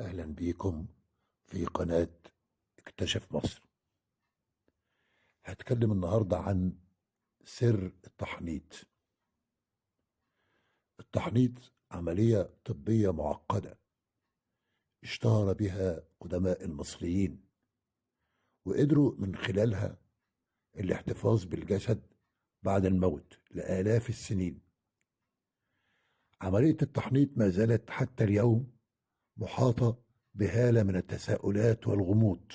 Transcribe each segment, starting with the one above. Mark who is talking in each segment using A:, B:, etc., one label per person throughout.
A: أهلا بيكم في قناة اكتشف مصر. هتكلم النهاردة عن سر التحنيط. التحنيط عملية طبية معقدة اشتهر بها قدماء المصريين، وقدروا من خلالها الاحتفاظ بالجسد بعد الموت لآلاف السنين. عملية التحنيط ما زالت حتى اليوم محاطة بهالة من التساؤلات والغموض.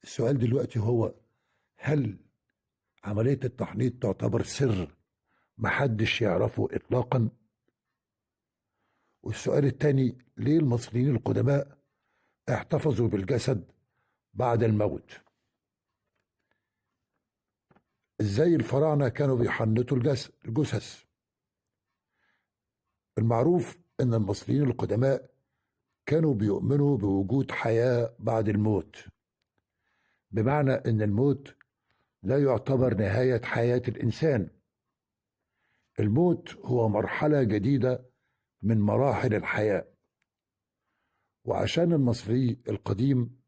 A: السؤال دلوقتي هو: هل عملية التحنيط تعتبر سر محدش يعرفه إطلاقا؟ والسؤال الثاني: ليه المصريين القدماء احتفظوا بالجسد بعد الموت؟ ازاي الفراعنة كانوا بيحنطوا الجثث؟ المعروف ان المصريين القدماء كانوا بيؤمنوا بوجود حياة بعد الموت، بمعنى ان الموت لا يعتبر نهاية حياة الإنسان. الموت هو مرحلة جديدة من مراحل الحياة، وعشان المصري القديم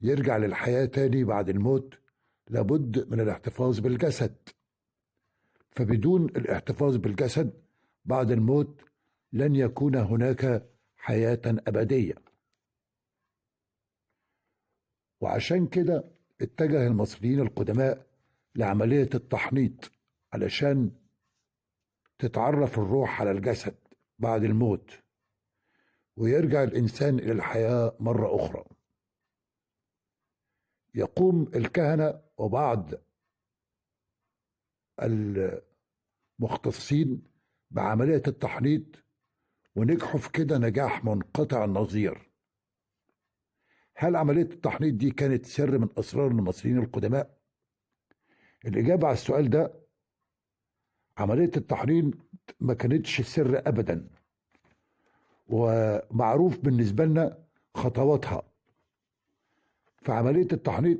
A: يرجع للحياة تاني بعد الموت لابد من الاحتفاظ بالجسد، فبدون الاحتفاظ بالجسد بعد الموت لن يكون هناك حياة أبدية. وعشان كده اتجه المصريين القدماء لعملية التحنيط علشان تتعرف الروح على الجسد بعد الموت ويرجع الإنسان إلى الحياة مرة أخرى. يقوم الكهنة وبعض المختصين بعملية التحنيط ونجحوا في كده نجاح منقطع النظير. هل عملية التحنيط دي كانت سر من أسرار المصريين القدماء؟ الإجابة على السؤال ده: عملية التحنيط ما كانتش سر أبدا، ومعروف بالنسبة لنا خطواتها. فعملية التحنيط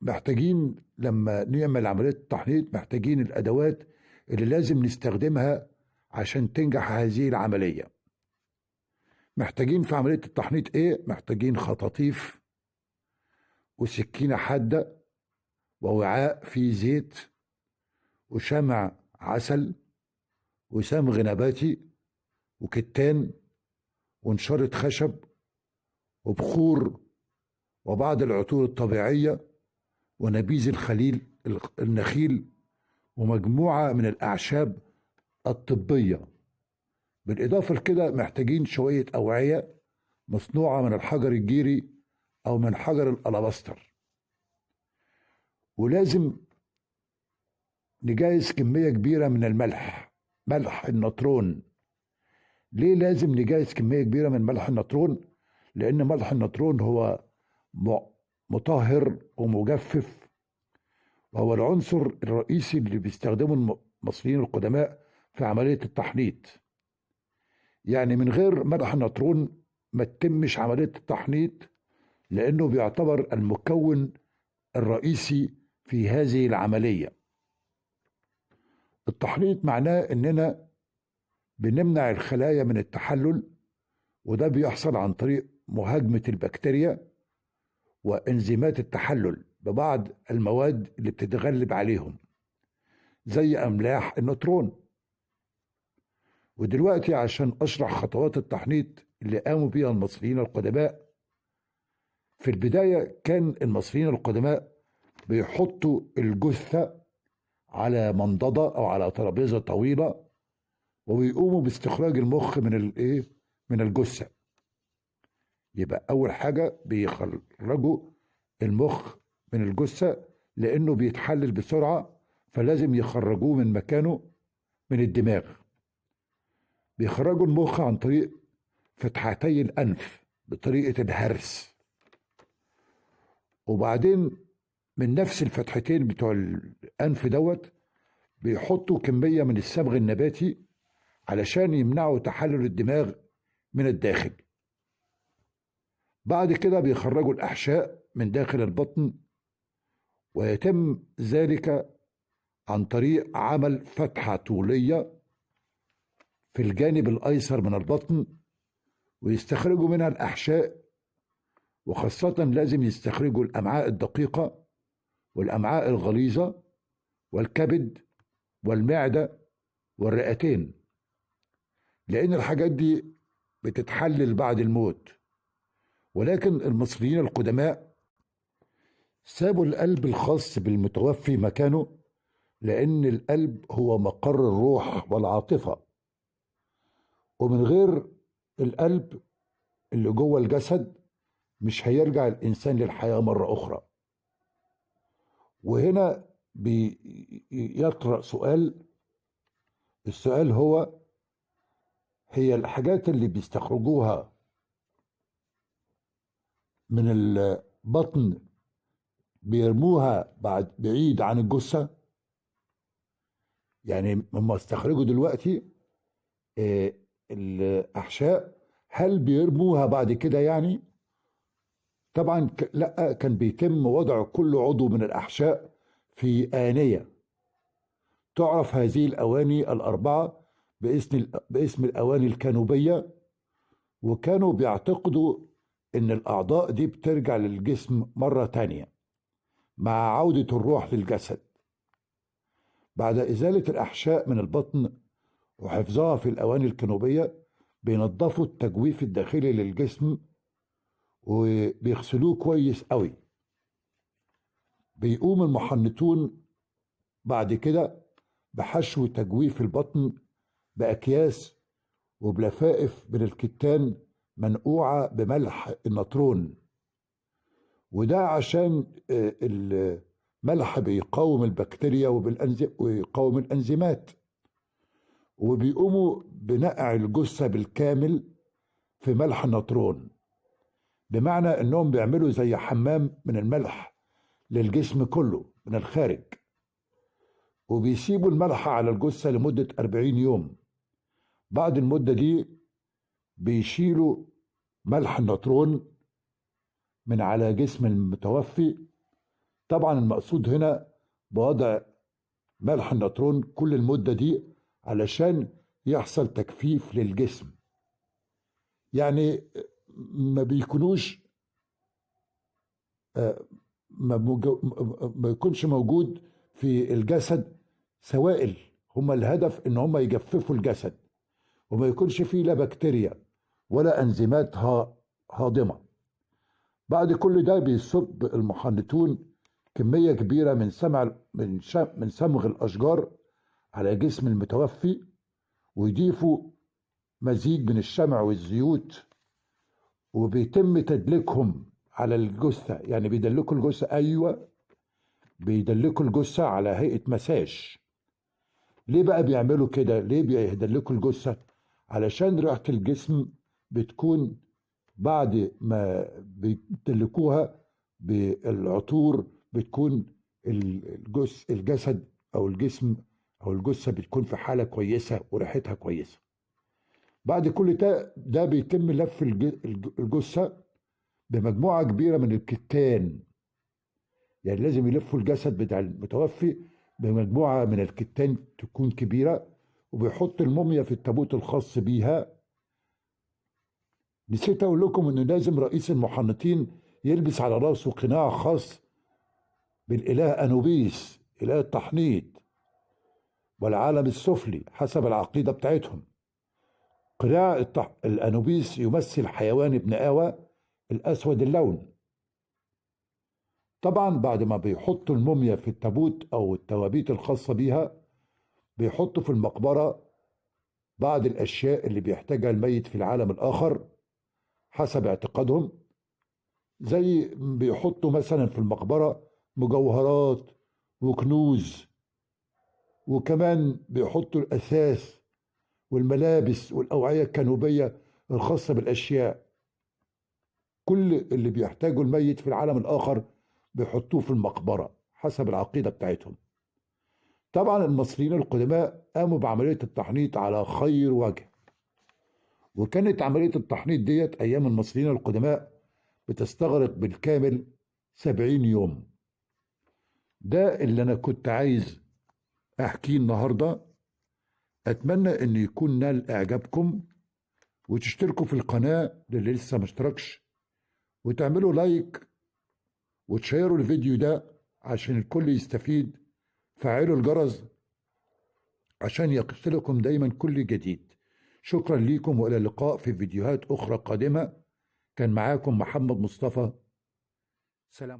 A: محتاجين لما نعمل عملية التحنيط محتاجين الأدوات اللي لازم نستخدمها عشان تنجح هذه العملية. محتاجين في عملية التحنيط إيه؟ محتاجين خطاطيف وسكينة حادة ووعاء فيه زيت وشمع عسل وصمغ نباتي وكتان ونشارة خشب وبخور وبعض العطور الطبيعية ونبيذ النخيل ومجموعة من الأعشاب الطبية. بالإضافة لكده محتاجين شوية أوعية مصنوعة من الحجر الجيري أو من حجر الألابستر. ولازم نجهز كمية كبيرة من الملح، ملح النطرون. ليه لازم نجهز كمية كبيرة من ملح النطرون؟ لأن ملح النطرون هو مطهر ومجفف، وهو العنصر الرئيسي اللي بيستخدمه المصريين القدماء في عملية التحنيط. يعني من غير ملح النطرون ما تتمش عملية التحنيط، لأنه بيعتبر المكون الرئيسي في هذه العملية. التحنيط معناه إننا بنمنع الخلايا من التحلل، وده بيحصل عن طريق مهاجمة البكتيريا وإنزيمات التحلل ببعض المواد اللي بتتغلب عليهم زي أملاح النطرون. ودلوقتي عشان أشرح خطوات التحنيط اللي قاموا بيها المصريين القدماء. في البداية كان المصريين القدماء بيحطوا الجثة على منضدة أو على ترابيزة طويلة وبيقوموا باستخراج المخ من الجثة. يبقى أول حاجة بيخرجوا المخ من الجثة لأنه بيتحلل بسرعة، فلازم يخرجوه من مكانه من الدماغ. بيخرجوا المخ عن طريق فتحتي الأنف بطريقة الهرس، وبعدين من نفس الفتحتين بتوع الأنف بيحطوا كمية من الصبغ النباتي علشان يمنعوا تحلل الدماغ من الداخل. بعد كده بيخرجوا الأحشاء من داخل البطن، ويتم ذلك عن طريق عمل فتحة طولية في الجانب الأيسر من البطن، ويستخرجوا منها الأحشاء، وخاصة لازم يستخرجوا الأمعاء الدقيقة والأمعاء الغليظة والكبد والمعدة والرئتين، لأن الحاجات دي بتتحلل بعد الموت. ولكن المصريين القدماء سابوا القلب الخاص بالمتوفي مكانه، لأن القلب هو مقر الروح والعاطفة، ومن غير القلب اللي جوه الجسد مش هيرجع الإنسان للحياة مرة أخرى. وهنا بيطرأ سؤال، السؤال هو: هي الحاجات اللي بيستخرجوها من البطن بيرموها بعيد عن الجثة؟ يعني هم استخرجوا دلوقتي الأحشاء، هل بيرموها بعد كده يعني؟ طبعا لا، كان بيتم وضع كل عضو من الأحشاء في آنية، تعرف هذه الأواني الأربعة باسم الأواني الكانوبية، وكانوا بيعتقدوا إن الأعضاء دي بترجع للجسم مرة تانية مع عودة الروح للجسد. بعد إزالة الأحشاء من البطن وحفظها في الأواني الكانوبية، بينظفوا التجويف الداخلي للجسم وبيغسلوه كويس قوي. بيقوم المحنطون بعد كده بحشو تجويف البطن بأكياس وبلفائف من الكتان منقوعة بملح النطرون، وده عشان الملح بيقاوم البكتيريا ويقاوم الأنزيمات. وبيقوموا بنقع الجثة بالكامل في ملح النطرون، بمعنى انهم بيعملوا زي حمام من الملح للجسم كله من الخارج، وبيسيبوا الملح على الجثة لمدة 40 يوم. بعد المدة دي بيشيلوا ملح النطرون من على جسم المتوفي. طبعا المقصود هنا بوضع ملح النطرون كل المدة دي علشان يحصل تجفيف للجسم، يعني ما بيكونوش ما يكونش موجود في الجسد سوائل، هما الهدف ان هما يجففوا الجسد، وما يكونش فيه لا بكتيريا ولا انزيمات هاضمة. بعد كل ده بيصب المحنطون كمية كبيرة من صمغ الأشجار على جسم المتوفي، ويضيفوا مزيج من الشمع والزيوت، وبيتم تدليكهم على الجثة. يعني بيدلكوا الجثة، أيوة بيدلكوا الجثة على هيئة مساج. ليه بقى بيعملوا كده؟ ليه بيدلكوا الجثة؟ علشان ريحة الجسم بتكون بعد ما بيدلكوها بالعطور، بتكون الجسد أو الجسم أو الجثة بتكون في حالة كويسة وريحتها كويسة. بعد كل ده بيتم لف الجثة بمجموعة كبيرة من الكتان، يعني لازم يلفوا الجسد بتاع المتوفي بمجموعة من الكتان تكون كبيرة، وبيحط الموميا في التابوت الخاص بيها. نسيت أقول لكم إنه لازم رئيس المحنطين يلبس على راسه قناع خاص بالإله أنوبيس، إله التحنيط والعالم السفلي حسب العقيدة بتاعتهم. قناع الأنوبيس يمثل حيوان ابن آوى الأسود اللون. طبعا بعد ما بيحطوا الموميا في التابوت أو التوابيت الخاصة بيها، بيحطوا في المقبرة بعض الأشياء اللي بيحتاجها الميت في العالم الآخر حسب اعتقادهم. زي بيحطوا مثلا في المقبرة مجوهرات وكنوز، وكمان بيحطوا الأثاث والملابس والأوعية الكانوبية الخاصة بالأشياء. كل اللي بيحتاجه الميت في العالم الآخر بيحطوه في المقبرة حسب العقيدة بتاعتهم. طبعا المصريين القدماء قاموا بعملية التحنيط على خير وجه، وكانت عملية التحنيط ديت أيام المصريين القدماء بتستغرق بالكامل 70 يوم. ده اللي أنا كنت عايز أحكيه النهاردة أتمنى إن يكون نال إعجابكم، وتشتركوا في القناة للي لسه مشتركش، وتعملوا لايك وتشيروا الفيديو ده عشان الكل يستفيد. فعلوا الجرس عشان يصلكم دايما كل جديد. شكرا ليكم، وإلى اللقاء في فيديوهات أخرى قادمة. كان معاكم محمد مصطفى. سلام.